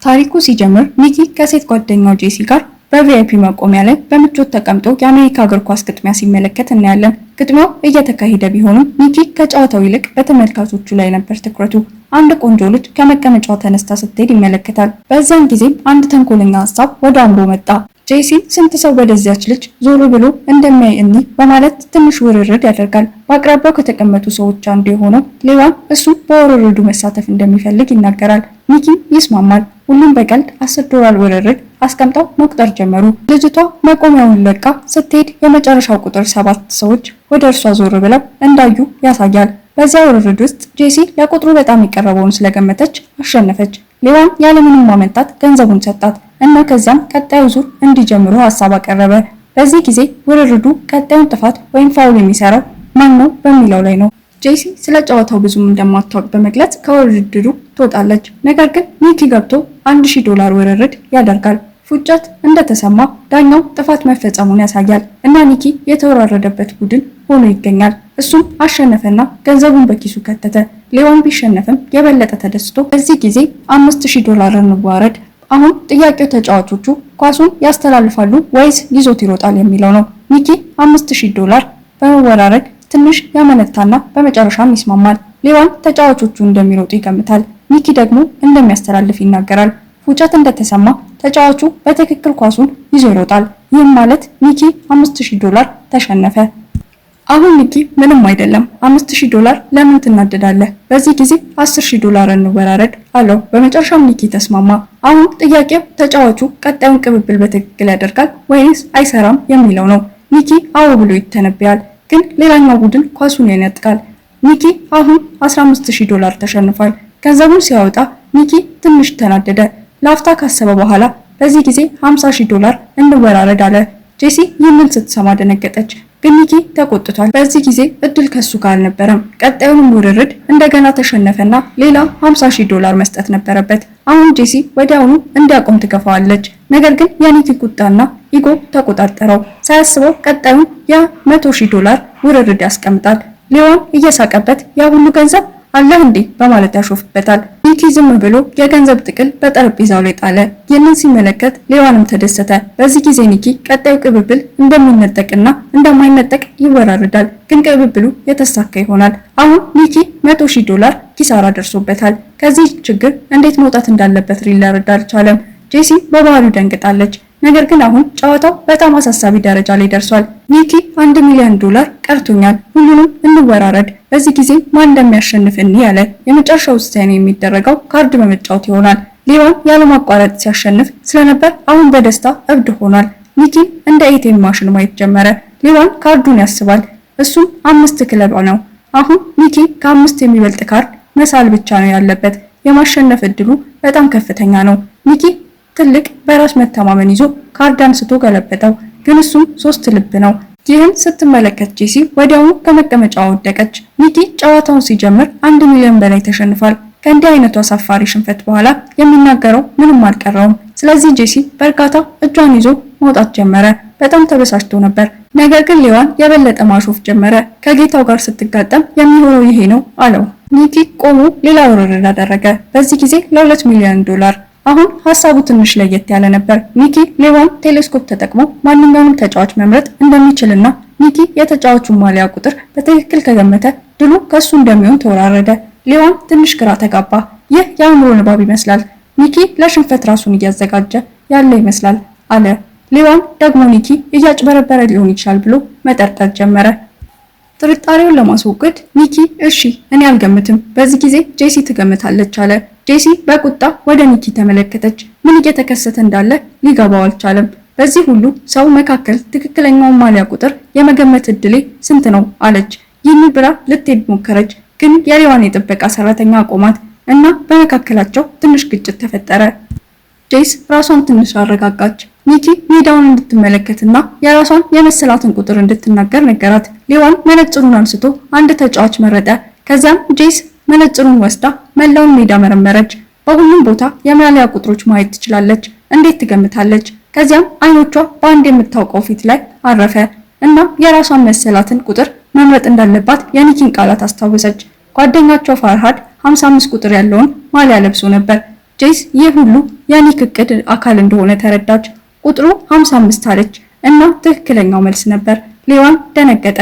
ታሪኩ ሲጀምር ኒኪ ከሴት ጓደኛው ጄሲ ጋር በቪአይፒ መቆሚያ ላይ በምቾት ተቀምጦ የአሜሪካ እግር ኳስ ግጥሚያ ሲመለከት እናያለን። ግጥሚያው እየተካሄደ ቢሆንም ኒኪ ከጨዋታው ይልቅ በተመልካቾቹ ላይ ነበር ትኩረቱ። አንድ ቆንጆ ልጅ ከመቀመጫው ተነስታ ስትሄድ ይመለከታል። በዚያን ጊዜም አንድ ተንኮለኛ ሀሳብ ወደ አእምሮ መጣ። ጄሲ ስንት ሰው ወደዚያች ልጅ ዞር ብሎ እንደሚያይ በማለት ትንሽ ውርርድ ያደርጋል። በአቅራቢያው ከተቀመጡ ሰዎች አንዱ የሆነው ሌዋን እሱ በውርርዱ መሳተፍ እንደሚፈልግ ይናገራል። ኒኪም ይስማማል። ሁሉም በቀልድ $10 ውርርድ አስቀምጠው መቁጠር ጀመሩ። ልጅቷ መቆሚያውን ለቃ ስትሄድ የመጨረሻው ቁጥር 7 ሰዎች ወደ እርሷ ዞር ብለው እንዳዩ ያሳያል። በዚያ ውርርድ ውስጥ ጄሲ ለቁጥሩ በጣም የቀረበውን ስለገመተች አሸነፈች። ሌዋን ያለምንም ማመንታት ገንዘቡን ሰጣት እና ከዚያም ቀጣዩ ዙር እንዲጀምሩ ሐሳብ አቀረበ። በዚህ ጊዜ ውርርዱ ቀጣዩን ጥፋት ወይም ፋውል የሚሰራው ማን ነው በሚለው ላይ ነው። ጄሲ ስለ ጨዋታው ብዙም እንደማታውቅ በመግለጽ ከውድድሩ ትወጣለች። ነገር ግን ኒኪ ገብቶ $1000 ውርርድ ያደርጋል። ፉጨት እንደተሰማ ዳኛው ጥፋት መፈጸሙን ያሳያል እና ኒኪ የተወራረደበት ቡድን ሆኖ ይገኛል። እሱም አሸነፈና ገንዘቡን በኪሱ ከተተ። ሌዋን ቢሸነፍም የበለጠ ተደስቶ በዚህ ጊዜ $5000 እንዋረድ። አሁን ጥያቄው ተጫዋቾቹ ኳሱን ያስተላልፋሉ ወይስ ይዞት ይሮጣል የሚለው ነው። ኒኪ $5000 በመወራረድ ትንሽ ያመነታና በመጨረሻም ይስማማል። ሌዋን ተጫዋቾቹ እንደሚሮጡ ይገምታል። ኒኪ ደግሞ እንደሚያስተላልፍ ይናገራል። ፉጨት እንደተሰማ ተጫዋቹ በትክክል ኳሱን ይዞ ይሮጣል። ይህም ማለት ኒኪ $5000 ተሸነፈ። አሁን ኒኪ ምንም አይደለም $5000 ለምን ትናደዳለህ? በዚህ ጊዜ $10000 እንወራረድ አለው። በመጨረሻም ኒኪ ተስማማ። አሁን ጥያቄው ተጫዋቹ ቀጣዩን ቅብብል በትክክል ያደርጋል ወይስ አይሰራም የሚለው ነው። ኒኪ አዎ ብሎ ይተነብያል፣ ግን ሌላኛው ቡድን ኳሱን ይነጥቃል። ኒኪ አሁን $15000 ተሸንፏል። ገንዘቡን ሲያወጣ ኒኪ ትንሽ ተናደደ። ላፍታ ካሰበ በኋላ በዚህ ጊዜ $50000 እንወራረድ አለ። ጄሲ ይህንን ስትሰማ ደነገጠች፣ ግን ኒኪ ተቆጥቷል። በዚህ ጊዜ እድል ከሱ ጋር አልነበረም። ቀጣዩን ውርርድ እንደገና ተሸነፈና ሌላ $50000 መስጠት ነበረበት። አሁን ጄሲ ወዲያውኑ እንዲያቆም ትገፋዋለች። ነገር ግን የኒኪ ቁጣና ኢጎ ተቆጣጠረው። ሳያስበው ቀጣዩን $100,000 ውርርድ ያስቀምጣል። ሌዋን እየሳቀበት ያ ሁሉ ገንዘብ አለህ እንዴ በማለት ያሾፍበታል። ኒኪ ዝም ብሎ የገንዘብ ጥቅል በጠረጴዛው ላይ ጣለ። ይህንን ሲመለከት ሌዋንም ተደሰተ። በዚህ ጊዜ ኒኪ ቀጣዩ ቅብብል እንደሚነጠቅና እንደማይነጠቅ ይወራረዳል። ግን ቅብብሉ የተሳካ ይሆናል። አሁን ኒኪ $100,000 ኪሳራ ደርሶበታል። ከዚህ ችግር እንዴት መውጣት እንዳለበት ሊረዳ አልቻለም። ጄሲ በባህሪው ደንግጣለች። ነገር ግን አሁን ጨዋታው በጣም አሳሳቢ ደረጃ ላይ ደርሷል። ኒኪ $1 ሚሊዮን ቀርቶኛል፣ ሁሉንም እንወራረድ፣ በዚህ ጊዜ ማን እንደሚያሸንፍ ያለ የመጨረሻው ውሳኔ የሚደረገው ካርድ በመጫወት ይሆናል። ሌዋን ያለማቋረጥ ሲያሸንፍ ስለነበር አሁን በደስታ እብድ ሆኗል። ኒኪ እንደ ኤቲኤም ማሽን ማየት ጀመረ። ሌዋን ካርዱን ያስባል። እሱም 5 ክለብ ነው። አሁን ኒኪ ከ5 የሚበልጥ ካርድ መሳል ብቻ ነው ያለበት። የማሸነፍ እድሉ በጣም ከፍተኛ ነው። ኒኪ ትልቅ በራስ መተማመን ይዞ ካርድ አንስቶ ገለበጠው፣ ግን እሱም 3 ልብ ነው። ይህን ስትመለከት ጄሲ ወዲያውኑ ከመቀመጫው ወደቀች። ኒኪ ጨዋታውን ሲጀምር $1 ሚሊዮን በላይ ተሸንፏል። ከእንዲህ አይነቱ አሳፋሪ ሽንፈት በኋላ የሚናገረው ምንም አልቀረውም። ስለዚህ ጄሲ በእርጋታ እጇን ይዞ መውጣት ጀመረ። በጣም ተበሳጭቶ ነበር። ነገር ግን ሌዋን የበለጠ ማሾፍ ጀመረ። ከጌታው ጋር ስትጋጠም የሚሆነው ይሄ ነው አለው። ኒኪ ቆሞ ሌላ ውርርድ አደረገ። በዚህ ጊዜ $2 ሚሊዮን። አሁን ሐሳቡ ትንሽ ለየት ያለ ነበር። ኒኪ ሌዋን ቴሌስኮፕ ተጠቅሞ ማንኛውንም ተጫዋች መምረጥ እንደሚችልና ኒኪ የተጫዋቹን ማሊያ ቁጥር በትክክል ከገመተ ድሉ ከሱ እንደሚሆን ተወራረደ። ሌዋን ትንሽ ግራ ተጋባ። ይህ የአእምሮ ንባብ ይመስላል። ኒኪ ለሽንፈት ራሱን እያዘጋጀ ያለ ይመስላል አለ። ሌዋን ደግሞ ኒኪ እያጭበረበረ ሊሆን ይችላል ብሎ መጠርጠር ጀመረ። ጥርጣሬውን ለማስወገድ ኒኪ እሺ እኔ አልገምትም፣ በዚህ ጊዜ ጄሲ ትገምታለች አለ። ጄሲ በቁጣ ወደ ኒኪ ተመለከተች። ምን እየተከሰተ እንዳለ ሊገባው አልቻለም። በዚህ ሁሉ ሰው መካከል ትክክለኛውን ማሊያ ቁጥር የመገመት እድሌ ስንት ነው አለች። ይህን ብላ ልትሄድ ሞከረች፣ ግን የሌዋን የጥበቃ ሰራተኛ አቆማት እና በመካከላቸው ትንሽ ግጭት ተፈጠረ። ጄስ ራሷን ትንሽ አረጋጋች። ኒኪ ሜዳውን እንድትመለከትና የራሷን የመሰላትን ቁጥር እንድትናገር ነገራት። ሌዋን መነጽሩን አንስቶ አንድ ተጫዋች መረጠ። ከዚያም ጄስ መነጽሩን ወስዳ መላውን ሜዳ መረመረች። በሁሉም ቦታ የማሊያ ቁጥሮች ማየት ትችላለች። እንዴት ትገምታለች? ከዚያም አይኖቿ በአንድ የምታውቀው ፊት ላይ አረፈ እና የራሷን መሰላትን ቁጥር መምረጥ እንዳለባት የኒኪን ቃላት አስታወሰች። ጓደኛቸው ፋርሃድ 55 ቁጥር ያለውን ማሊያ ለብሶ ነበር። ጄስ ይህ ሁሉ የኒክ እቅድ አካል እንደሆነ ተረዳች። ቁጥሩ 55 አለች እና ትክክለኛው መልስ ነበር። ሌዋን ደነገጠ።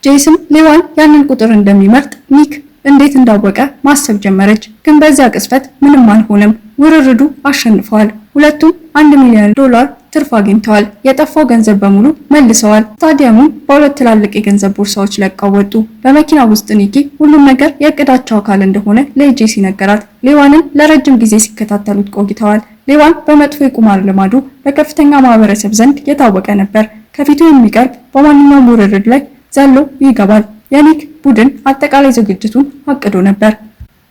ጄስም ሌዋን ያንን ቁጥር እንደሚመርጥ ኒክ እንዴት እንዳወቀ ማሰብ ጀመረች። ግን በዚያ ቅጽበት ምንም አልሆነም። ውርርዱ አሸንፈዋል። ሁለቱም $1 ሚሊዮን ትርፍ አግኝተዋል። የጠፋው ገንዘብ በሙሉ መልሰዋል። ስታዲየሙን በሁለት ትላልቅ የገንዘብ ቦርሳዎች ለቀው ወጡ። በመኪና ውስጥ ኒኪ ሁሉም ነገር የእቅዳቸው አካል እንደሆነ ለጄሲ ነገራት። ሌዋንን ለረጅም ጊዜ ሲከታተሉት ቆይተዋል። ሌዋን በመጥፎ የቁማር ልማዱ በከፍተኛ ማህበረሰብ ዘንድ የታወቀ ነበር። ከፊቱ የሚቀርብ በማንኛውም ውርርድ ላይ ዘሎ ይገባል። የኒክ ቡድን አጠቃላይ ዝግጅቱን አቅዶ ነበር።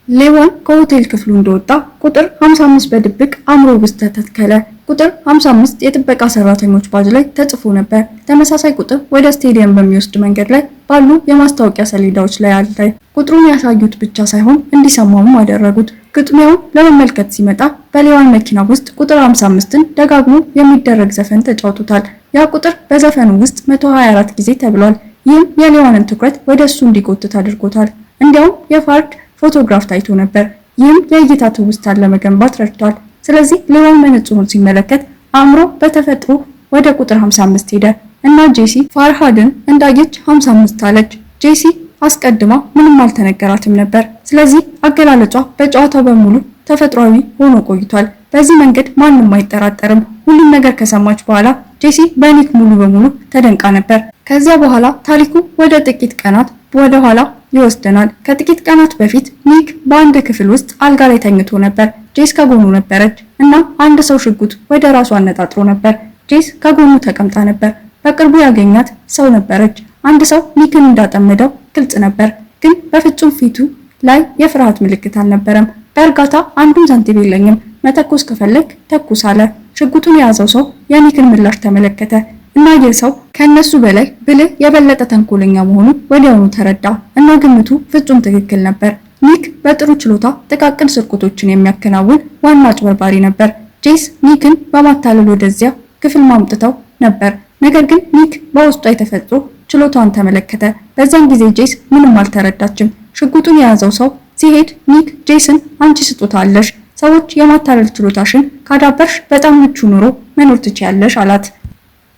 ሌዋን ከሆቴል ክፍሉ እንደወጣ ቁጥር 55 በድብቅ አእምሮ ውስጥ ተተከለ። ቁጥር 55 የጥበቃ ሰራተኞች ባጅ ላይ ተጽፎ ነበር። ተመሳሳይ ቁጥር ወደ ስቴዲየም በሚወስድ መንገድ ላይ ባሉ የማስታወቂያ ሰሌዳዎች ላይ አለ። ቁጥሩን ያሳዩት ብቻ ሳይሆን እንዲሰማውም አደረጉት። ግጥሚያውን ለመመልከት ሲመጣ በሌዋን መኪና ውስጥ ቁጥር 55ን ደጋግሞ የሚደረግ ዘፈን ተጫውቶታል። ያ ቁጥር በዘፈኑ ውስጥ 124 ጊዜ ተብሏል። ይህም የሌዋንን ትኩረት ወደ እሱ እንዲጎትት አድርጎታል። እንዲያውም የፋርድ ፎቶግራፍ ታይቶ ነበር። ይህም የእይታ ትውስታን ለመገንባት ረድቷል። ስለዚህ ሌዋን መነጽሩን ሲመለከት አእምሮ በተፈጥሮ ወደ ቁጥር 55 ሄደ እና ጄሲ ፋርሃድን እንዳየች 55 አለች። ጄሲ አስቀድማ ምንም አልተነገራትም ነበር። ስለዚህ አገላለጿ በጨዋታው በሙሉ ተፈጥሯዊ ሆኖ ቆይቷል። በዚህ መንገድ ማንም አይጠራጠርም። ሁሉም ነገር ከሰማች በኋላ ጄሲ በኒክ ሙሉ በሙሉ ተደንቃ ነበር። ከዚያ በኋላ ታሪኩ ወደ ጥቂት ቀናት ወደ ኋላ ይወስደናል። ከጥቂት ቀናት በፊት ኒክ በአንድ ክፍል ውስጥ አልጋ ላይ ተኝቶ ነበር። ጄስ ከጎኑ ነበረች እና አንድ ሰው ሽጉጥ ወደ ራሱ አነጣጥሮ ነበር። ጄስ ከጎኑ ተቀምጣ ነበር። በቅርቡ ያገኛት ሰው ነበረች። አንድ ሰው ኒክን እንዳጠመደው ግልጽ ነበር፣ ግን በፍጹም ፊቱ ላይ የፍርሃት ምልክት አልነበረም። በእርጋታ አንዱን ሳንቲም የለኝም፣ መተኮስ ከፈለግ ተኩስ አለ። ሽጉጡን የያዘው ሰው የኒክን ምላሽ ተመለከተ እና ይህ ሰው ከነሱ በላይ ብልህ የበለጠ ተንኮለኛ መሆኑን ወዲያውኑ ተረዳ እና ግምቱ ፍጹም ትክክል ነበር። ኒክ በጥሩ ችሎታ ጥቃቅን ስርቆቶችን የሚያከናውን ዋና አጭበርባሪ ነበር። ጄስ ኒክን በማታለል ወደዚያ ክፍል ማምጥተው ነበር። ነገር ግን ኒክ በውስጧ የተፈጥሮ ችሎታዋን ተመለከተ። በዛን ጊዜ ጄስ ምንም አልተረዳችም። ሽጉጡን የያዘው ሰው ሲሄድ ኒክ ጄስን አንቺ ስጦታ አለሽ፣ ሰዎች የማታለል ችሎታሽን ካዳበርሽ በጣም ምቹ ኑሮ መኖር ትችያለሽ አላት።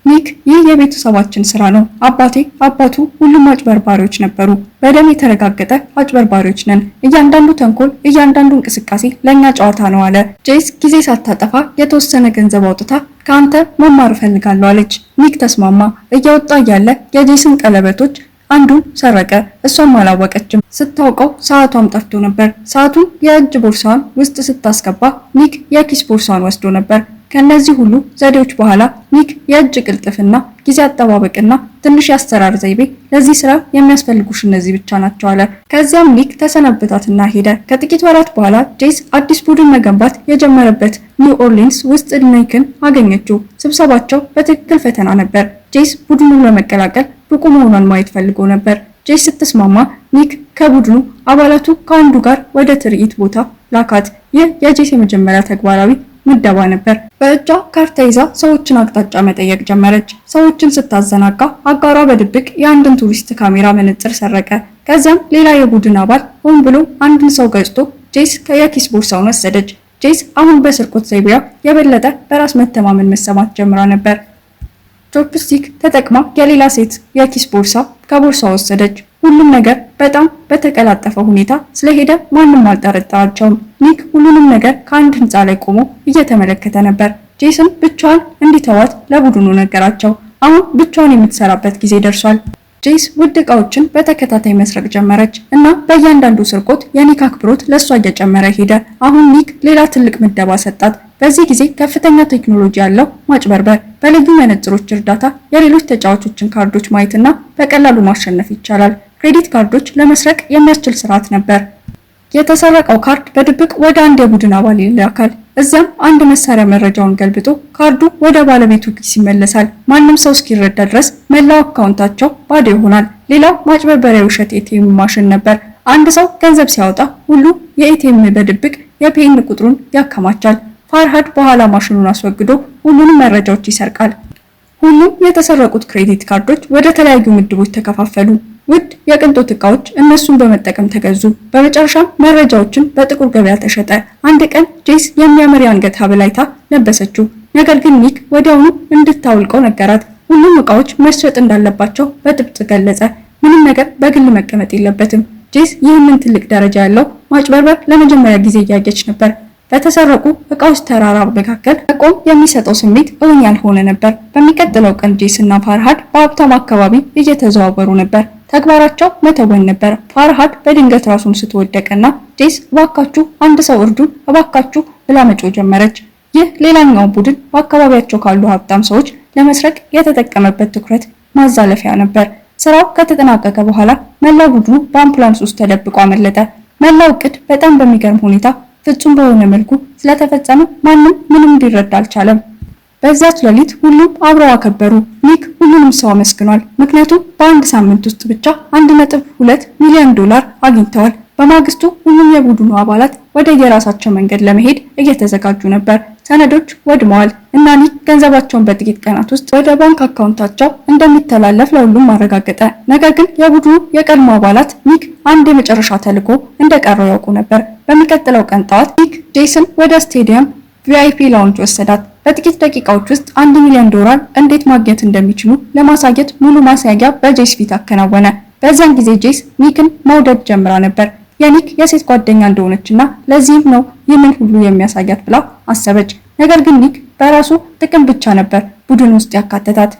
ኒክ ይህ የቤተሰባችን ስራ ነው። አባቱ ሁሉም አጭበርባሪዎች ነበሩ። በደም የተረጋገጠ አጭበርባሪዎች ነን። እያንዳንዱ ተንኮል፣ እያንዳንዱ እንቅስቃሴ ለኛ ጨዋታ ነው አለ። ጄስ ጊዜ ሳታጠፋ የተወሰነ ገንዘብ አውጥታ ከአንተ መማር እፈልጋለሁ አለች። ኒክ ተስማማ። እየወጣ እያለ የጄስን ቀለበቶች አንዱን ሰረቀ። እሷም አላወቀችም። ስታውቀው ሰዓቷም ጠፍቶ ነበር። ሰዓቱን የእጅ ቦርሳዋን ውስጥ ስታስገባ ኒክ የኪስ ቦርሳዋን ወስዶ ነበር። ከነዚህ ሁሉ ዘዴዎች በኋላ ኒክ የእጅ ቅልጥፍና፣ ጊዜ አጠባበቅና ትንሽ የአሰራር ዘይቤ ለዚህ ስራ የሚያስፈልጉሽ እነዚህ ብቻ ናቸው አለ። ከዚያም ኒክ ተሰናበታትና ሄደ። ከጥቂት ወራት በኋላ ጄስ አዲስ ቡድን መገንባት የጀመረበት ኒው ኦርሊንስ ውስጥ ኒክን አገኘችው። ስብሰባቸው በትክክል ፈተና ነበር። ጄስ ቡድኑን ለመቀላቀል ብቁ መሆኗን ማየት ፈልጎ ነበር። ጄስ ስትስማማ ኒክ ከቡድኑ አባላቱ ከአንዱ ጋር ወደ ትርኢት ቦታ ላካት። ይህ የጄስ የመጀመሪያ ተግባራዊ ምደባ ነበር። በእጇ ካርታ ይዛ ሰዎችን አቅጣጫ መጠየቅ ጀመረች። ሰዎችን ስታዘናጋ አጋሯ በድብቅ የአንድን ቱሪስት ካሜራ መነጽር ሰረቀ። ከዚያም ሌላ የቡድን አባል ሆን ብሎ አንድን ሰው ገጭቶ ጄስ የኪስ ቦርሳውን ወሰደች። ጄስ አሁን በስርቆት ዘይቤዋ የበለጠ በራስ መተማመን መሰማት ጀምራ ነበር። ቾፕስቲክ ተጠቅማ የሌላ ሴት የኪስ ቦርሳ ከቦርሳ ወሰደች። ሁሉም ነገር በጣም በተቀላጠፈ ሁኔታ ስለሄደ ማንም አልጠረጠራቸውም። ኒክ ሁሉንም ነገር ከአንድ ህንፃ ላይ ቆሞ እየተመለከተ ነበር። ጄስን ብቻዋን እንዲተዋት ለቡድኑ ነገራቸው። አሁን ብቻዋን የምትሰራበት ጊዜ ደርሷል። ጄስ ውድ ዕቃዎችን በተከታታይ መስረቅ ጀመረች እና በእያንዳንዱ ስርቆት የኒክ አክብሮት ለእሷ እየጨመረ ሄደ። አሁን ኒክ ሌላ ትልቅ ምደባ ሰጣት። በዚህ ጊዜ ከፍተኛ ቴክኖሎጂ ያለው ማጭበርበር፣ በልዩ መነጽሮች እርዳታ የሌሎች ተጫዋቾችን ካርዶች ማየትና በቀላሉ ማሸነፍ ይቻላል። ክሬዲት ካርዶች ለመስረቅ የሚያስችል ስርዓት ነበር። የተሰረቀው ካርድ በድብቅ ወደ አንድ የቡድን አባል ይላካል። እዚያም አንድ መሳሪያ መረጃውን ገልብጦ ካርዱ ወደ ባለቤቱ ኪስ ይመለሳል። ማንም ሰው እስኪረዳ ድረስ መላው አካውንታቸው ባዶ ይሆናል። ሌላው ማጭበርበሪያ ውሸት ኤቲኤም ማሽን ነበር። አንድ ሰው ገንዘብ ሲያወጣ ሁሉ የኤቲኤም በድብቅ የፔን ቁጥሩን ያከማቻል። ፋርሃድ በኋላ ማሽኑን አስወግዶ ሁሉንም መረጃዎች ይሰርቃል። ሁሉም የተሰረቁት ክሬዲት ካርዶች ወደ ተለያዩ ምድቦች ተከፋፈሉ። ውድ የቅንጦት ዕቃዎች እነሱን በመጠቀም ተገዙ። በመጨረሻም መረጃዎችን በጥቁር ገበያ ተሸጠ። አንድ ቀን ጄስ የሚያምር የአንገት ሐብል አይታ ለበሰችው። ነገር ግን ኒክ ወዲያውኑ እንድታውልቀው ነገራት። ሁሉም ዕቃዎች መሸጥ እንዳለባቸው በጥብቅ ገለጸ። ምንም ነገር በግል መቀመጥ የለበትም። ጄስ ይህንን ትልቅ ደረጃ ያለው ማጭበርበር ለመጀመሪያ ጊዜ እያየች ነበር። በተሰረቁ ዕቃዎች ተራራ መካከል መቆም የሚሰጠው ስሜት እውን ያልሆነ ነበር። በሚቀጥለው ቀን ጄስ እና ፋርሃድ በሀብታም አካባቢ እየተዘዋወሩ ነበር። ተግባራቸው መተወን ነበር። ፋርሃድ በድንገት ራሱን ስትወደቀና ጄስ እባካችሁ አንድ ሰው እርዱን፣ እባካችሁ ብላ መጮህ ጀመረች። ይህ ሌላኛው ቡድን በአካባቢያቸው ካሉ ሀብታም ሰዎች ለመስረቅ የተጠቀመበት ትኩረት ማዛለፊያ ነበር። ስራው ከተጠናቀቀ በኋላ መላው ቡድኑ በአምቡላንስ ውስጥ ተደብቆ አመለጠ። መላው እቅድ በጣም በሚገርም ሁኔታ ፍጹም በሆነ መልኩ ስለተፈጸመ ማንም ምንም ሊረዳ አልቻለም። በዛች ሌሊት ሁሉም አብረው አከበሩ። ኒክ ሁሉንም ሰው አመስግኗል፣ ምክንያቱም በአንድ ሳምንት ውስጥ ብቻ 1.2 ሚሊዮን ዶላር አግኝተዋል። በማግስቱ ሁሉም የቡድኑ አባላት ወደ የራሳቸው መንገድ ለመሄድ እየተዘጋጁ ነበር። ሰነዶች ወድመዋል እና ኒክ ገንዘባቸውን በጥቂት ቀናት ውስጥ ወደ ባንክ አካውንታቸው እንደሚተላለፍ ለሁሉም አረጋገጠ። ነገር ግን የቡድኑ የቀድሞ አባላት ኒክ አንድ የመጨረሻ ተልዕኮ እንደቀረው ያውቁ ነበር። በሚቀጥለው ቀን ጠዋት ኒክ ጄስን ወደ ስቴዲየም ቪአይፒ ላውንጅ ወሰዳት። በጥቂት ደቂቃዎች ውስጥ 1 ሚሊዮን ዶላር እንዴት ማግኘት እንደሚችሉ ለማሳየት ሙሉ ማሳያ በጄስ ፊት አከናወነ። በዚያን ጊዜ ጄስ ኒክን መውደድ ጀምራ ነበር። የኒክ የሴት ጓደኛ እንደሆነችና ለዚህም ነው ይህንን ሁሉ የሚያሳያት ብላ አሰበች። ነገር ግን ኒክ በራሱ ጥቅም ብቻ ነበር ቡድን ውስጥ ያካተታት።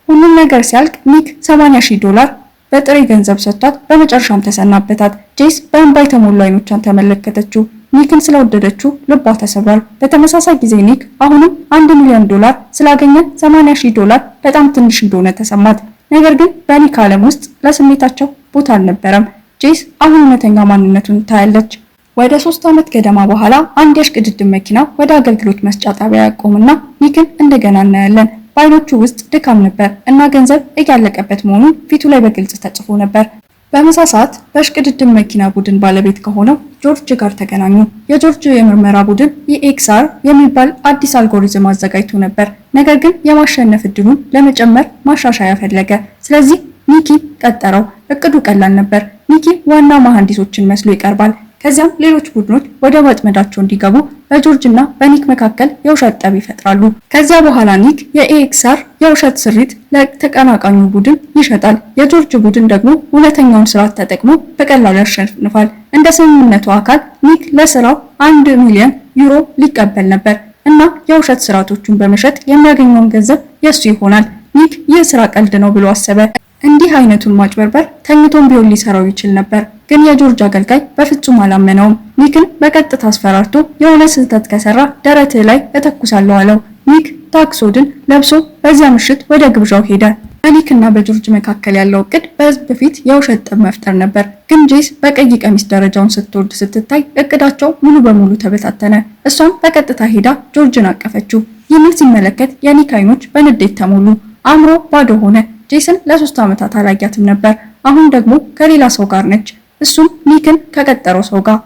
ሁሉም ነገር ሲያልቅ ኒክ 80,000 ዶላር በጥሬ ገንዘብ ሰጥቷት በመጨረሻም ተሰናበታት። ጄስ በእንባ የተሞሉ አይኖቿን ተመለከተችው። ኒክን ስለወደደችው ልቧ ተሰብሯል። በተመሳሳይ ጊዜ ኒክ አሁንም 1 ሚሊዮን ዶላር ስላገኘ 80,000 ዶላር በጣም ትንሽ እንደሆነ ተሰማት። ነገር ግን በኒክ ዓለም ውስጥ ለስሜታቸው ቦታ አልነበረም። ጄስ አሁን እውነተኛ ማንነቱን ታያለች። ወደ 3 ዓመት ገደማ በኋላ አንድ የሽቅድድም መኪና ወደ አገልግሎት መስጫ ጣቢያ ያቆምና ኒክን እንደገና እናያለን። በአይኖቹ ውስጥ ድካም ነበር እና ገንዘብ እያለቀበት መሆኑን ፊቱ ላይ በግልጽ ተጽፎ ነበር። በምሳ ሰዓት በሽቅድድም መኪና ቡድን ባለቤት ከሆነው ጆርጅ ጋር ተገናኙ። የጆርጅ የምርመራ ቡድን EXR የሚባል አዲስ አልጎሪዝም አዘጋጅቶ ነበር። ነገር ግን የማሸነፍ እድሉን ለመጨመር ማሻሻያ ፈለገ። ስለዚህ ኒኪ ቀጠረው። እቅዱ ቀላል ነበር። ኒኪ ዋና መሐንዲሶችን መስሎ ይቀርባል። ከዚያም ሌሎች ቡድኖች ወደ ወጥመዳቸው እንዲገቡ በጆርጅ እና በኒክ መካከል የውሸት ጠብ ይፈጥራሉ። ከዚያ በኋላ ኒክ የኤክስአር የውሸት ስሪት ለተቀናቃኙ ቡድን ይሸጣል። የጆርጅ ቡድን ደግሞ እውነተኛውን ስርዓት ተጠቅሞ በቀላሉ ያሸንፋል። እንደ ስምምነቱ አካል ኒክ ለስራው 1 ሚሊዮን ዩሮ ሊቀበል ነበር እና የውሸት ስርዓቶቹን በመሸጥ የሚያገኘውን ገንዘብ የሱ ይሆናል። ኒክ ይህ ስራ ቀልድ ነው ብሎ አሰበ። እንዲህ አይነቱን ማጭበርበር ተኝቶም ቢሆን ሊሰራው ይችል ነበር፣ ግን የጆርጅ አገልጋይ በፍጹም አላመነውም። ኒክን በቀጥታ አስፈራርቶ የሆነ ስህተት ከሰራ ደረትህ ላይ እተኩሳለሁ አለው። ኒክ ታክሶድን ለብሶ በዚያ ምሽት ወደ ግብዣው ሄደ። በኒክ እና በጆርጅ መካከል ያለው እቅድ በህዝብ ፊት የውሸት ጠብ መፍጠር ነበር፣ ግን ጄስ በቀይ ቀሚስ ደረጃውን ስትወርድ ስትታይ እቅዳቸው ሙሉ በሙሉ ተበታተነ። እሷም በቀጥታ ሄዳ ጆርጅን አቀፈችው። ይህንን ሲመለከት የኒክ አይኖች በንዴት ተሞሉ። አእምሮ ባዶ ሆነ። ጄሰን ለ3 ዓመታት አላያትም ነበር። አሁን ደግሞ ከሌላ ሰው ጋር ነች፣ እሱም ኒክን ከቀጠረው ሰው ጋር።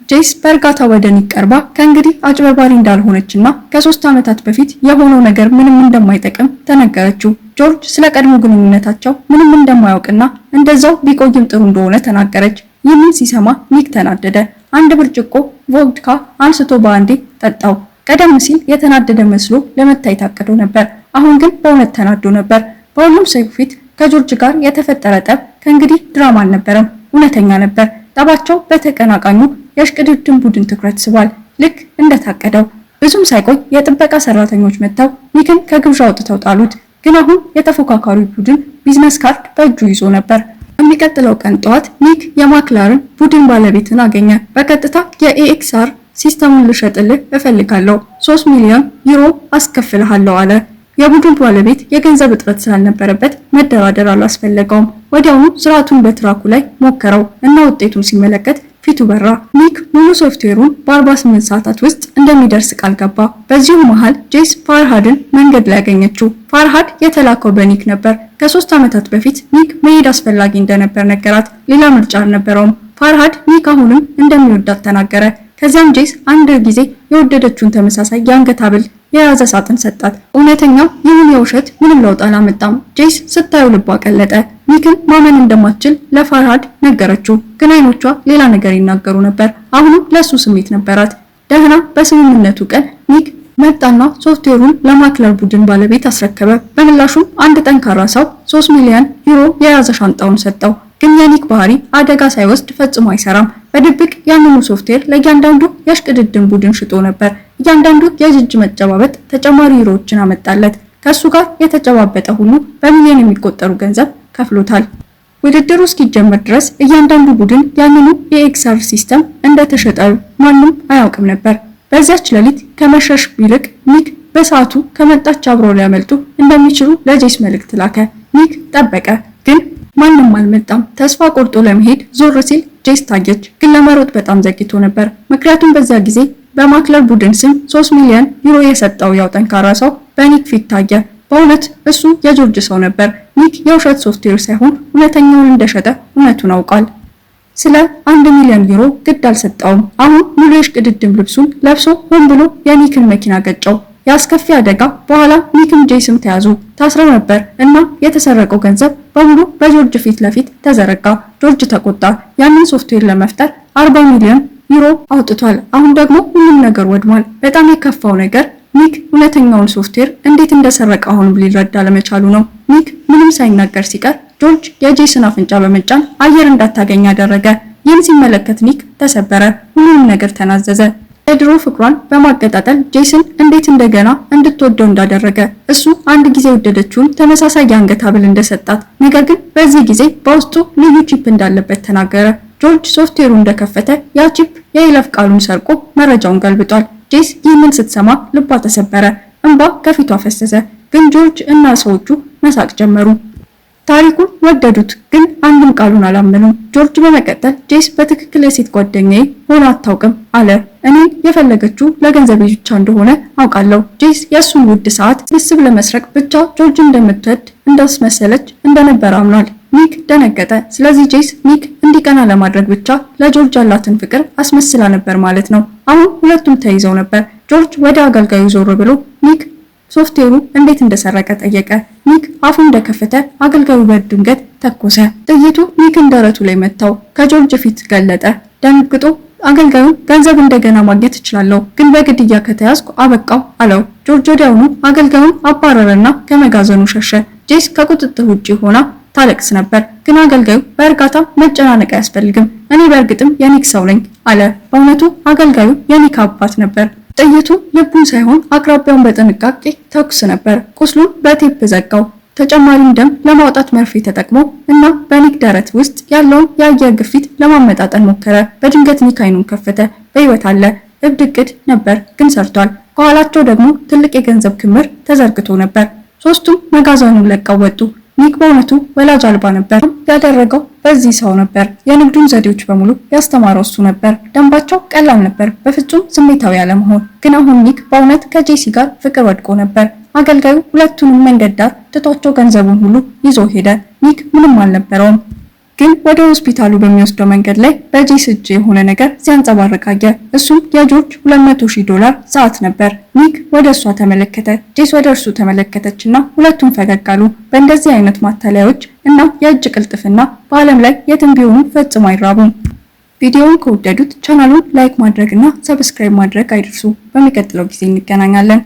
ጄስ በእርጋታ ወደ ኒክ ቀርባ ከእንግዲህ አጭበርባሪ እንዳልሆነችና ከ3 ዓመታት በፊት የሆነው ነገር ምንም እንደማይጠቅም ተነገረችው። ጆርጅ ስለ ቀድሞ ግንኙነታቸው ምንም እንደማያውቅና እንደዛው ቢቆይም ጥሩ እንደሆነ ተናገረች። ይህንን ሲሰማ ኒክ ተናደደ። አንድ ብርጭቆ ቮድካ አንስቶ በአንዴ ጠጣው። ቀደም ሲል የተናደደ መስሎ ለመታየት አቅዶ ነበር፣ አሁን ግን በእውነት ተናዶ ነበር። በሁሉም ሰው ፊት ከጆርጅ ጋር የተፈጠረ ጠብ ከእንግዲህ ድራማ አልነበረም፣ እውነተኛ ነበር። ጠባቸው በተቀናቃኙ የሽቅድድም ቡድን ትኩረት ስቧል፣ ልክ እንደታቀደው። ብዙም ሳይቆይ የጥበቃ ሰራተኞች መጥተው ኒክን ከግብዣ አውጥተው ጣሉት። ግን አሁን የተፎካካሪ ቡድን ቢዝነስ ካርድ በእጁ ይዞ ነበር። የሚቀጥለው ቀን ጠዋት ኒክ የማክላርን ቡድን ባለቤትን አገኘ። በቀጥታ የኤክስአር ሲስተሙን ልሸጥልህ እፈልጋለሁ፣ 3 ሚሊዮን ዩሮ አስከፍልሃለሁ አለ። የቡድን ባለቤት የገንዘብ እጥረት ስላልነበረበት መደራደር አላስፈለገውም። ወዲያውኑ ስርዓቱን በትራኩ ላይ ሞከረው እና ውጤቱን ሲመለከት ፊቱ በራ። ኒክ ሙሉ ሶፍትዌሩን በ48 ሰዓታት ውስጥ እንደሚደርስ ቃል ገባ። በዚሁ መሃል ጄስ ፋርሃድን መንገድ ላይ ያገኘችው። ፋርሃድ የተላከው በኒክ ነበር። ከ3 ዓመታት በፊት ኒክ መሄድ አስፈላጊ እንደነበር ነገራት። ሌላ ምርጫ አልነበረውም። ፋርሃድ ኒክ አሁንም እንደሚወዳት ተናገረ። ከዚያም ጄስ አንድ ጊዜ የወደደችውን ተመሳሳይ የአንገት ሐብል የያዘ ሳጥን ሰጣት። እውነተኛው ይሁን የውሸት ምንም ለውጥ አላመጣም። ጄስ ስታየው ልቧ ቀለጠ። ኒክን ማመን እንደማትችል ለፋርሃድ ነገረችው፣ ግን አይኖቿ ሌላ ነገር ይናገሩ ነበር። አሁንም ለሱ ስሜት ነበራት። ደህና በስምምነቱ ቀን ኒክ መጣና ሶፍትዌሩን ለማክለር ቡድን ባለቤት አስረከበ። በምላሹም አንድ ጠንካራ ሰው 3 ሚሊዮን ዩሮ የያዘ ሻንጣውን ሰጠው። ግን የኒክ ባህሪ አደጋ ሳይወስድ ፈጽሞ አይሰራም። በድብቅ ያንኑ ሶፍትዌር ለእያንዳንዱ የሽቅድድም ቡድን ሽጦ ነበር። እያንዳንዱ የእጅ መጨባበጥ ተጨማሪ ዩሮዎችን አመጣለት። ከሱ ጋር የተጨባበጠ ሁሉ በሚሊዮን የሚቆጠሩ ገንዘብ ከፍሎታል። ውድድሩ እስኪጀመር ድረስ እያንዳንዱ ቡድን ያንኑ የኤክስአር ሲስተም እንደተሸጠ ማንም አያውቅም ነበር። በዚያች ሌሊት ከመሸሽ ይልቅ ኒክ በሰዓቱ ከመጣች አብረው ሊያመልጡ እንደሚችሉ ለጄስ መልእክት ላከ። ኒክ ጠበቀ፣ ግን ማንም አልመጣም። ተስፋ ቆርጦ ለመሄድ ዞር ሲል ጄስ ታየች፣ ግን ለመሮጥ በጣም ዘግይቶ ነበር። ምክንያቱም በዚያ ጊዜ በማክለር ቡድን ስም 3 ሚሊዮን ዩሮ የሰጠው ያው ጠንካራ ሰው በኒክ ፊት ታየ። በእውነት እሱ የጆርጅ ሰው ነበር። ኒክ የውሸት ሶፍትዌር ሳይሆን እውነተኛውን እንደሸጠ እውነቱን አውቋል። ስለ 1 ሚሊዮን ዩሮ ግድ አልሰጠውም። አሁን ሙሉ የሽቅድድም ልብሱን ለብሶ ሆን ብሎ የኒክን መኪና ገጨው። የአስከፊ አደጋ በኋላ ኒክም ጄስም ተያዙ። ታስረው ነበር እና የተሰረቀው ገንዘብ በሙሉ በጆርጅ ፊት ለፊት ተዘረጋ። ጆርጅ ተቆጣ። ያንን ሶፍትዌር ለመፍጠር 40 ሚሊዮን ዩሮ አውጥቷል። አሁን ደግሞ ሁሉም ነገር ወድሟል። በጣም የከፋው ነገር ኒክ እውነተኛውን ሶፍትዌር እንዴት እንደሰረቀ አሁን ሊረዳ ለመቻሉ ነው። ኒክ ምንም ሳይናገር ሲቀር ጆርጅ የጄስን አፍንጫ በመጫን አየር እንዳታገኝ አደረገ። ይህን ሲመለከት ኒክ ተሰበረ። ሁሉንም ነገር ተናዘዘ። የድሮ ፍቅሯን በማቀጣጠል ጄስን እንዴት እንደገና እንድትወደው እንዳደረገ፣ እሱ አንድ ጊዜ የወደደችውን ተመሳሳይ የአንገት ሐብል እንደሰጣት፣ ነገር ግን በዚህ ጊዜ በውስጡ ልዩ ቺፕ እንዳለበት ተናገረ። ጆርጅ ሶፍትዌሩ እንደከፈተ ያ ቺፕ የይለፍ ቃሉን ሰርቆ መረጃውን ገልብጧል። ጄስ ይህንን ስትሰማ ልቧ ተሰበረ። እንባ ከፊቷ ፈሰሰ። ግን ጆርጅ እና ሰዎቹ መሳቅ ጀመሩ። ታሪኩን ወደዱት፣ ግን አንድም ቃሉን አላመኑም። ጆርጅ በመቀጠል ጄስ በትክክል የሴት ጓደኛዬ ሆና አታውቅም አለ። እኔን የፈለገችው ለገንዘብ ብቻ እንደሆነ አውቃለሁ። ጄስ የእሱን ውድ ሰዓት ስብስብ ለመስረቅ ብቻ ጆርጅ እንደምትወድ እንዳስመሰለች እንደነበር አምኗል። ኒክ ደነገጠ። ስለዚህ ጄስ ኒክ እንዲቀና ለማድረግ ብቻ ለጆርጅ ያላትን ፍቅር አስመስላ ነበር ማለት ነው። አሁን ሁለቱም ተይዘው ነበር። ጆርጅ ወደ አገልጋዩ ዞር ብሎ ኒክ ሶፍትዌሩ እንዴት እንደሰረቀ ጠየቀ። ኒክ አፉ እንደከፈተ አገልጋዩ በድንገት ተኮሰ። ጥይቱ ኒክን ደረቱ ላይ መታው። ከጆርጅ ፊት ገለጠ። ደንግጦ አገልጋዩ ገንዘብ እንደገና ማግኘት እችላለሁ፣ ግን በግድያ ከተያዝኩ አበቃው አለው። ጆርጅ ወዲያውኑ አገልጋዩን አባረረና ከመጋዘኑ ሸሸ። ጄስ ከቁጥጥር ውጪ ሆና ታለቅስ ነበር፣ ግን አገልጋዩ በእርጋታ መጨናነቅ አያስፈልግም፣ እኔ በእርግጥም የኒክ ሰው ነኝ አለ። በእውነቱ አገልጋዩ የኒክ አባት ነበር። ጥይቱ ልቡን ሳይሆን አቅራቢያውን በጥንቃቄ ተኩስ ነበር። ቁስሉን በቴፕ ዘጋው። ተጨማሪም ደም ለማውጣት መርፌ ተጠቅሞ እና በኒክ ደረት ውስጥ ያለውን የአየር ግፊት ለማመጣጠን ሞከረ። በድንገት ኒክ አይኑን ከፈተ። በህይወት አለ። እብድ እቅድ ነበር፣ ግን ሰርቷል። ከኋላቸው ደግሞ ትልቅ የገንዘብ ክምር ተዘርግቶ ነበር። ሶስቱም መጋዘኑን ለቀው ወጡ። ኒክ በእውነቱ ወላጅ አልባ ነበር። ያደረገው በዚህ ሰው ነበር። የንግዱን ዘዴዎች በሙሉ ያስተማረው እሱ ነበር። ደንባቸው ቀላል ነበር፣ በፍጹም ስሜታዊ አለመሆን። ግን አሁን ኒክ በእውነት ከጄሲ ጋር ፍቅር ወድቆ ነበር። አገልጋዩ ሁለቱንም መንገድ ዳር ትቷቸው ገንዘቡን ሁሉ ይዞ ሄደ። ኒክ ምንም አልነበረውም። ግን ወደ ሆስፒታሉ በሚወስደው መንገድ ላይ በጄስ እጅ የሆነ ነገር ሲያንጸባርቅ አየ። እሱም የጆርጅ $200,000 ሰዓት ነበር። ኒክ ወደ እሷ ተመለከተ። ጄስ ወደ እርሱ ተመለከተችና ሁለቱም ፈገግ አሉ። በእንደዚህ አይነት ማታለያዎች እና የእጅ ቅልጥፍና በዓለም ላይ የትም ቢሆኑ ፈጽሞ አይራቡም። ቪዲዮውን ከወደዱት ቻናሉን ላይክ ማድረግ እና ሰብስክራይብ ማድረግ አይደርሱ። በሚቀጥለው ጊዜ እንገናኛለን።